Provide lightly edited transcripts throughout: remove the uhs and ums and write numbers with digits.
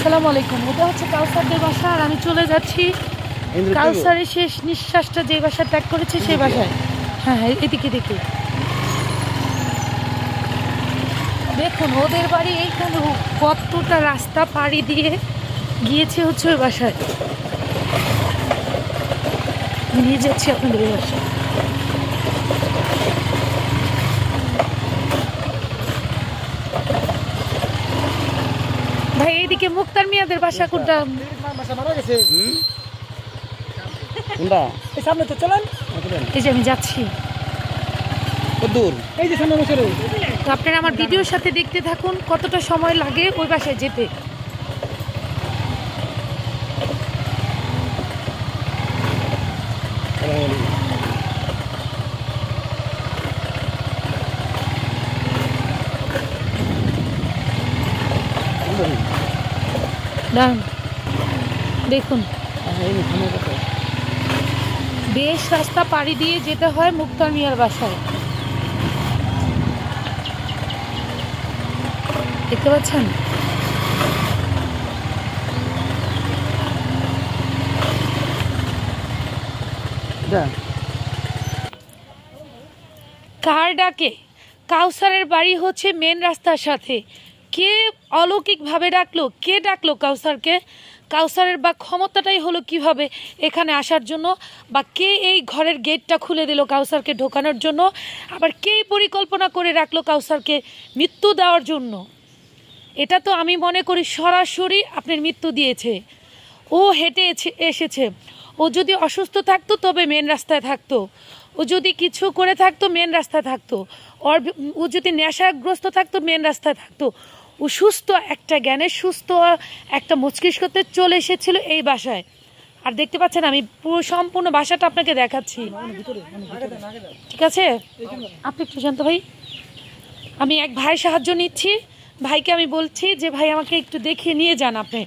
আসসালামু আলাইকুম। এটা হচ্ছে কাউসারদের বাসা আর আমি চলে যাচ্ছি কাউসারের শেষ নিঃশ্বাসটা যে বাসায় ত্যাগ করেছে সেই বাসায়। হ্যাঁ হ্যাঁ, এদিকে দেখি দেখুন ওদের বাড়ি এইখানে কতটা রাস্তা পাড়ি দিয়ে গিয়েছে হচ্ছে ওই বাসায়। নিয়ে যাচ্ছি আপনাদের ওই বাসায়। ভাই এইদিকে মুক্তার মিয়াদের বাসা কোনটা? সামনে তো চলেন, এই যে আমি যাচ্ছি, এই যে সামনে বসে তো আপনারা আমার ভিডিওর সাথে দেখতে থাকুন কতটা সময় লাগে ওই বাসায় যেতে। দেখুন বেশ রাস্তা পাড়ি দিয়ে যেতে হয় মুক্তার মিয়ার বাসায়। দেখতে পাচ্ছেন? কার ডাকে? কাউসারের বাড়ি হচ্ছে মেন রাস্তার সাথে। কে অলৌকিকভাবে ডাকলো? কে ডাকলো কাউসারকে? কাউসারের বা ক্ষমতাটাই হলো কিভাবে এখানে আসার জন্য, বা কে এই ঘরের গেটটা খুলে দিল কাউসারকে ঢোকানোর জন্য, আবার কে পরিকল্পনা করে রাখলো কাউসারকে মৃত্যু দেওয়ার জন্য? এটা তো আমি মনে করি সরাসরি আপনার মৃত্যু দিয়েছে। ও হেঁটে এসেছে। ও যদি অসুস্থ থাকতো তবে মেন রাস্তায় থাকতো, ও যদি কিছু করে থাকতো মেন রাস্তায় থাকতো, ও যদি নেশাগ্রস্ত থাকতো মেন রাস্তায় থাকতো। ও সুস্থ একটা জ্ঞানে সুস্থ একটা মস্তিষ্কতে চলে এসেছিল এই বাসায়। আর দেখতে পাচ্ছেন আমি পুরো সম্পূর্ণ বাসাটা আপনাকে দেখাচ্ছি, ঠিক আছে? আপনি একটু জানতো ভাই, আমি এক ভাই সাহায্য নিচ্ছি। ভাইকে আমি বলছি যে ভাই আমাকে একটু দেখিয়ে নিয়ে যান আপনি।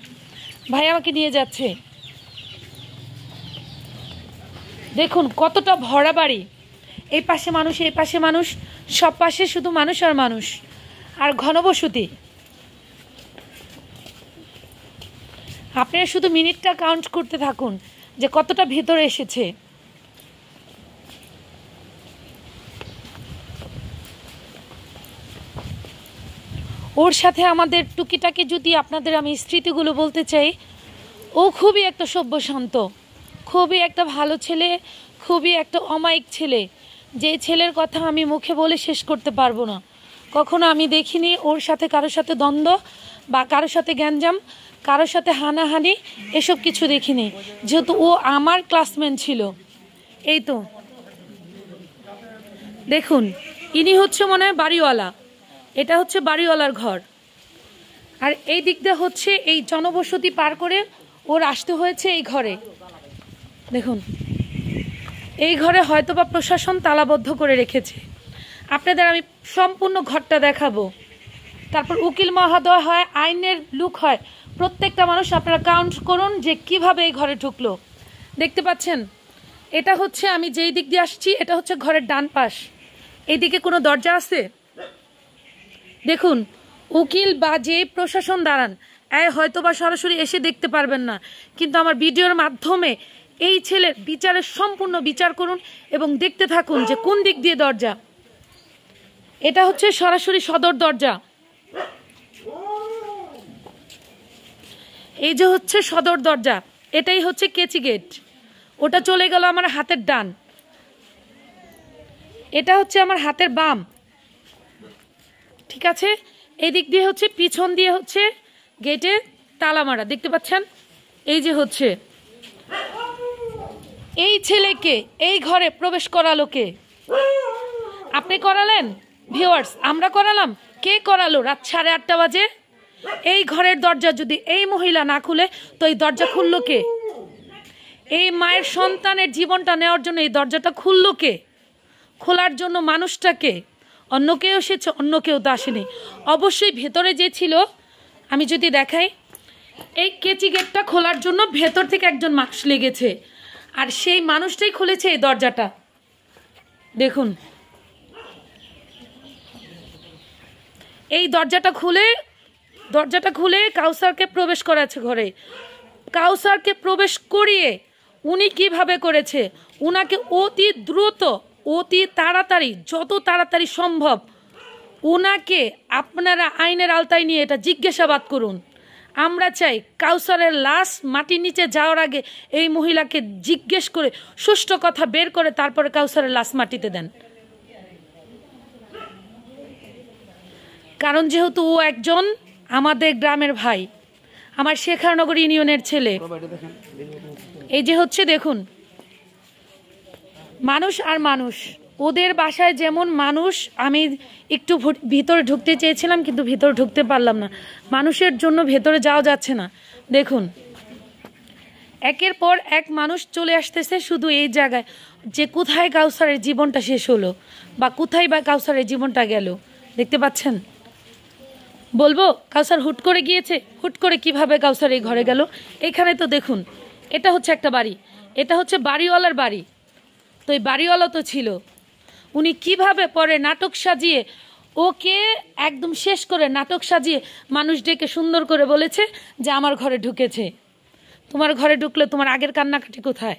ভাই আমাকে নিয়ে যাচ্ছে। দেখুন কতটা ভরা বাড়ি, এই পাশে মানুষ এই পাশে মানুষ, সব পাশে শুধু মানুষ আর মানুষ আর ঘনবসতি। আপনারা শুধু মিনিটটা কাউন্ট করতে থাকুন যে কতটা ভেতরে এসেছে। ওর সাথে আমাদের টুকিটাকি যদি আপনাদের আমি স্মৃতিগুলো বলতে চাই, ও খুবই একটা সভ্যশান্ত, খুবই একটা ভালো ছেলে, খুবই একটা অমায়িক ছেলে, যে ছেলের কথা আমি মুখে বলে শেষ করতে পারবো না। কখনো আমি দেখিনি ওর সাথে কারোর সাথে দ্বন্দ্ব বা কারোর সাথে গ্যাঞ্জাম, কারোর সাথে হানাহানি, এসব কিছু দেখিনি, যেহেতু ও আমার ক্লাসমেট ছিল। এই তো দেখুন, ইনি হচ্ছে মনে হয় বাড়িওয়ালা, এটা হচ্ছে বাড়িওয়ালার ঘর। আর এই দিক দিয়ে হচ্ছে এই জনবসতি পার করে ওর আসতে হয়েছে এই ঘরে। দেখুন এই ঘরে হয়তোবা প্রশাসন তালাবদ্ধ করে রেখেছে। আপনাদের আমি সম্পূর্ণ ঘরটা দেখাবো, তারপর উকিল মহোদয় হয়, আইনের লোক হয়, প্রত্যেকটা মানুষ আপনারা কাউন্ট করুন যে কিভাবে এই ঘরে ঢুকলো। দেখতে পাচ্ছেন এটা হচ্ছে আমি যেই দিক দিয়ে আসছি, এটা হচ্ছে ঘরের ডান পাশ। এইদিকে কোনো দরজা আছে? দেখুন উকিল বা যে প্রশাসন দাঁড়ান হয়তো বা সরাসরি এসে দেখতে পারবেন না, কিন্তু আমার ভিডিওর মাধ্যমে এই ছেলের বিচারের সম্পূর্ণ বিচার করুন এবং দেখতে থাকুন যে কোন দিক দিয়ে দরজা। এটা হচ্ছে সরাসরি সদর দরজা, এই যে হচ্ছে সদর দরজা, এটাই হচ্ছে কেচি গেট। ওটা চলে গেল আমার হাতের ডান, এটা হচ্ছে আমার হাতের বাম, ঠিক আছে? এই দিক দিয়ে হচ্ছে পিছন দিয়ে হচ্ছে গেটে তালা মারা, দেখতে পাচ্ছেন? এই যে হচ্ছে এই ছেলেকে এই ঘরে প্রবেশ করালো কে? আপনি করালেন ভিউয়ার্স? আমরা করালাম? কে করালো? রাত 8:30 বাজে এই ঘরের দরজা যদি এই মহিলা না খুলে তো এই দরজা খুললো কে? এই মায়ের সন্তানের জীবনটা নেওয়ার জন্য এই দরজাটা খুললো কে? খোলার জন্য মানুষটাকে অন্য কেউ এসেছে? অন্য কেউ তো আসেনি, অবশ্যই ভেতরে যে ছিল। আমি যদি দেখাই, এই কেচি গেটটা খোলার জন্য ভেতর থেকে একজন মানুষ লেগেছে, আর সেই মানুষটাই খুলেছে এই দরজাটা। দেখুন এই দরজাটা খুলে দরজাটা খুলে কাউসারকে প্রবেশ করাচ্ছে ঘরে। কাউসারকে প্রবেশ করিয়ে উনি কিভাবে করেছে, উনাকে অতি দ্রুত, অতি তাড়াতাড়ি, যত তাড়াতাড়ি সম্ভব উনাকে আপনারা আইনের আওতায় নিয়ে এটা জিজ্ঞাসাবাদ করুন। আমরা চাই কাউসারের লাশ মাটির নিচে যাওয়ার আগে এই মহিলাকে জিজ্ঞেস করে সুষ্ঠু কথা বের করে তারপরে কাউসারের লাশ মাটিতে দেন। কারণ যেহেতু ও একজন আমাদের গ্রামের ভাই, আমার শেখারনগর ইউনিয়নের ছেলে। এই যে হচ্ছে দেখুন, মানুষ আর মানুষ, ওদের বাসায় যেমন মানুষ, আমি একটু ভিতরে ঢুকতে চেয়েছিলাম কিন্তু ভিতরে ঢুকতে পারলাম না, মানুষের জন্য ভেতরে যাওয়া যাচ্ছে না। দেখুন একের পর এক মানুষ চলে আসতেছে শুধু এই জায়গায়, যে কোথায় কাউসারের জীবনটা শেষ হলো বা কোথায় বা কাউসারের জীবনটা গেল। দেখতে পাচ্ছেন, বলবো কাউসার হুট করে গিয়েছে, হুট করে কিভাবে কাউসার এই ঘরে গেল। এখানে তো দেখুন, এটা হচ্ছে একটা বাড়ি, এটা হচ্ছে বাড়িওয়ালার বাড়ি, তো এই বাড়িওয়ালা তো ছিল, উনি কিভাবে পরে নাটক সাজিয়ে ওকে একদম শেষ করে নাটক সাজিয়ে মানুষ ডেকে সুন্দর করে বলেছে যে আমার ঘরে ঢুকেছে। তোমার ঘরে ঢুকলে তোমার আগের কান্নাকাটি কোথায়?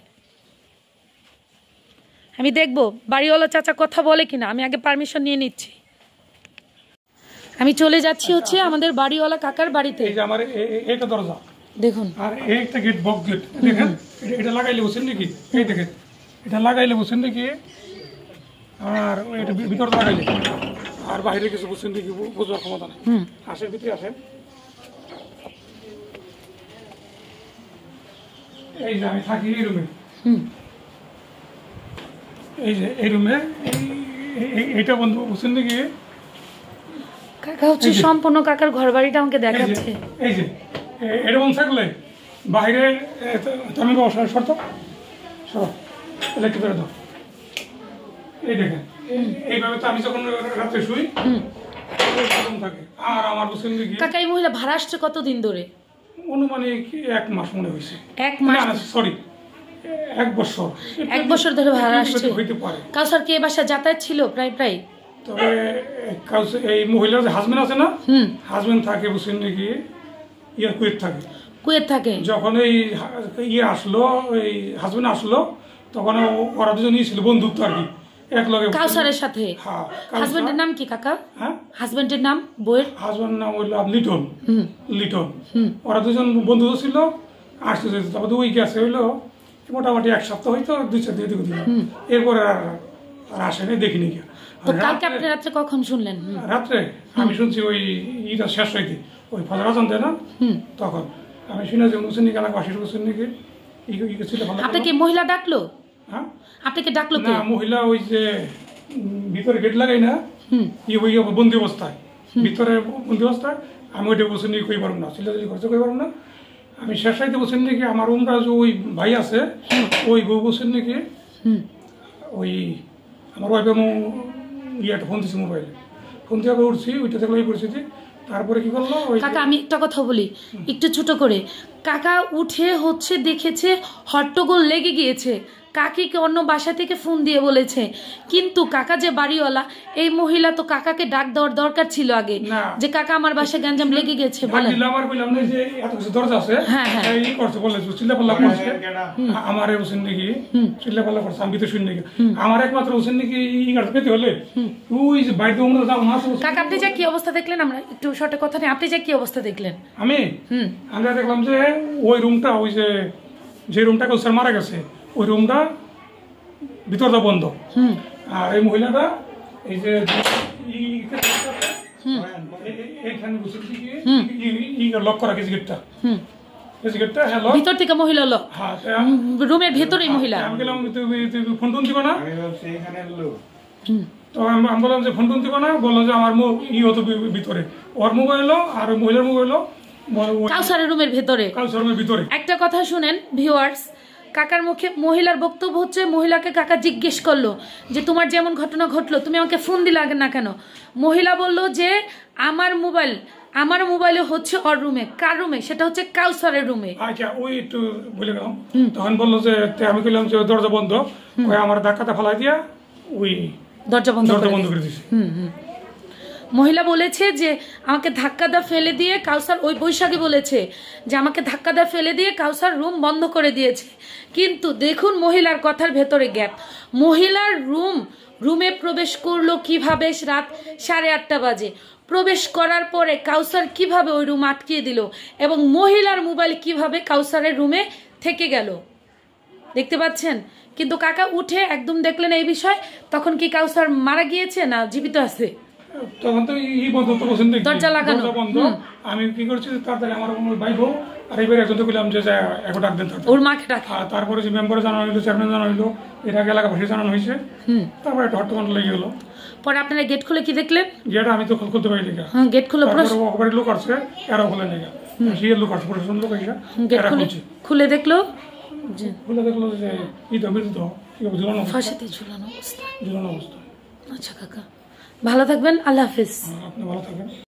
আমি দেখবো বাড়িওয়ালা চাচা কথা বলে কিনা, আমি আগে পারমিশন নিয়ে নিচ্ছি। আমি চলে যাচ্ছি হচ্ছে আমাদের বাড়িওয়ালা কাকার বাড়িতে। এই যে আমার এইটা দরজা দেখুন, আর একটা গেট, বক গেট দেখেন, এটা লাগাইলে বসেন নাকি, এই দেখেন এটা লাগাইলে বসেন নাকি, আর এটা ভিতরে লাগাইলে, আর বাইরে কিছু বসেন নাকি বোঝার ক্ষমতা নেই। আসেন ভিতরে আসেন। এই যে আমি থাকি এই রুমে, এই যে এই রুমে এইটা বন্ধু বসেন নাকি। কাকা হচ্ছে সম্পূর্ণ কাকার ঘর বাড়িটা আমাকে দেখাচ্ছে। এই যে এরকম থাকলে বাইরে তুমি বসার শর্ত সব ইলেকট্রিক করে দাও। এই দেখেন এইভাবে তো আমি যখন রাত্রে শুই থাকে। আর আমার বসেন নাকি কাকা এই মহিলা ভাড়া আসছে কতদিন ধরে? অনুমানিক 1 মাস মনে হয়েছে। 1 মাস? সরি 1 বছর। 1 বছর ধরে ভাড়া আসছে। হইতে পারে। কাউসার কি এ বাসা যাতায়াত ছিল প্রায় প্রায়? তবে এই মহিলার যে হাজবেন্ড আছে না, হাজবেন্ড থাকে বসেন নাকি কুয়েত থাকে। কুয়েত থাকে। যখন এই আসলো, এই হাজবেন্ড আসলো, তখন ওরা দুজনই ছিল বন্ধুত্ব আর কি, এক লগে কাউসারের সাথে। হ্যাঁ। হাজবেন্ডের নাম কি কাকা? হ্যাঁ, হাজবেন্ডের নাম? বইয়ের হাজবেন্ড নাম হইলো লিটন। লিটন। ওরা দুজন বন্ধু ছিল, আসতে যেত। তবে ওই গেছে হইলো মোটামুটি 1 সপ্তাহ হইতো, 2-4 দিন। এরপরে আর আসেনি, দেখিনি। তো কালকে আপনি রাত্রে কখন শুনলেন? রাত্রে আমি শুনছি ওই ইটা শেষ হইতে, ওই ফজর আজান দেয় না, তখন আমি শুনে যে মুসলিম কানা বাসির মুসলিম নাকি ছিল। আপনাকে মহিলা ডাকলো? হ্যাঁ, আপনাকে ডাকলো না, মহিলা ওই যে ভিতরে গেট লাগাই না, ওই বন্দি অবস্থায়, ভিতরে বন্দি অবস্থায় আমি ওইটা বসে নিয়ে কই পারবো না, চিল্লাচিল্লি করতে কই পারবো না। আমি শেষ রাইতে বসেন নাকি আমার উমরা যে ওই ভাই আছে, ওই বউ বসেন নাকি, ওই আমার ওয়াইফে ইয়েটা ফোন দিচ্ছে, মোবাইলে ফোন দিয়ে উঠছি, ওইটা দেখলো এই পরিস্থিতি। তারপরে কি করলো, কাকা আমি একটা কথা বলি একটু ছোট করে। কাকা উঠে হচ্ছে দেখেছে হট্টগোল লেগে গিয়েছে, কাকিকে অন্য বাসা থেকে ফোন দিয়ে বলেছে, কিন্তু কাকা যে বাড়িওয়ালা, এই মহিলা তো কাকাকে ডাক দেওয়ার দরকার ছিল আগে, যে কাকা আমার বাসায় গ্যাঞ্জাম লেগে গেছে। বলেন দরজা আছে, এই করছে বলে চিল্লাপাল্লা করছে, আমার হোসেন নাকি চিল্লাপাল্লা করছে, আমি তো শুনি নাকি আমার একমাত্র হোসেন নাকি পেতে হলে ওই যে বাড়িতে কাকা আপনি যা কি অবস্থা দেখলেন, আমরা একটু শর্টে কথা নেই, আপনি যা কি অবস্থা দেখলেন? আমরা দেখলাম যে ওই রুমটা, ওই যে রুমটা স্যার মারা গেছে, ওই রুমটা ভিতরটা বন্ধ। আর এই মহিলাটা এই যে লক করা গেটটা, ভিতর থেকে মহিলা লক, রুমের ভেতরেই মহিলা। আমি গেলাম, ফোন টোন দিব না, তো আমি বললাম যে ফোন টোন দিব না, বললো যে আমার হতো ভিতরে, ওর মোবাইল আর মহিলার মোবাইল কাউসারের রুমের ভেতরে। কাউসারের ভিতরে একটা কথা শুনেন ভিউয়ার্স, কাকার মুখে মহিলার বক্তব্য হচ্ছে, মহিলাকে কাকা জিজ্ঞেস করলো যে তোমার যেমন ঘটনা ঘটলো তুমি আমাকে ফোন দিলা না কেন? মহিলা বলল যে আমার মোবাইলে হচ্ছে ওর রুমে। কার রুমে? সেটা হচ্ছে কাউসারের রুমে। আচ্ছা, ওই একটু বলে গেলাম, তখন বললো যে আমি কইলাম যে দরজা বন্ধ, আমার ধাক্কাটা ফেলাই দিয়া ওই দরজা বন্ধ করে দিয়েছে। মহিলা বলেছে যে আমাকে ধাক্কা দা ফেলে দিয়ে কাউসার, ওই বৈশাখী বলেছে যে আমাকে ধাক্কা দা ফেলে দিয়ে কাউসার রুম বন্ধ করে দিয়েছে। কিন্তু দেখুন মহিলার কথার ভেতরে গ্যাপ। মহিলার রুমে প্রবেশ করলো কিভাবে? রাত 8:30 বাজে প্রবেশ করার পরে কাউসার কিভাবে ওই রুম আটকিয়ে দিল, এবং মহিলার মোবাইল কিভাবে কাউসারের রুমে থেকে গেল, দেখতে পাচ্ছেন। কিন্তু কাকা উঠে একদম দেখলেন এই বিষয়, তখন কি কাউসার মারা গিয়েছে না জীবিত আছে? তখন তো বন্ধ তো বসেন দেখি, দরজা লাগানো বন্ধ। আমি কি করছি, তাড়াতাড়ি আমার ভাই বউ আর এইবার একজনকে বললাম যে এখন ডাক দেন, ওর মাকে ডাকে। আর তারপরে যে মেম্বারে জানানো হইলো, চেয়ারম্যান জানানো হইলো, এর আগে এলাকাবাসী জানানো হয়েছে। তারপরে একটা হট্টগোল লেগে গেলো। পরে আপনারা গেট খুলে কি দেখলেন? গেট আমি তো খুলতে পারি না। গেট খুলে ওখানে লোক আসছে, এরাও খুলে নেই, সেই লোক আসছে, প্রশাসন লোক এসে গেট খুলে দেখলো, খুলে দেখলো যে মৃত ঝুলানো, ফাঁসিতে ঝুলানো অবস্থা। ঝুলানো অবস্থা। আচ্ছা কাকা, ভালো থাকবেন, আল্লাহ হাফিজ। আপনি ভালো থাকবেন।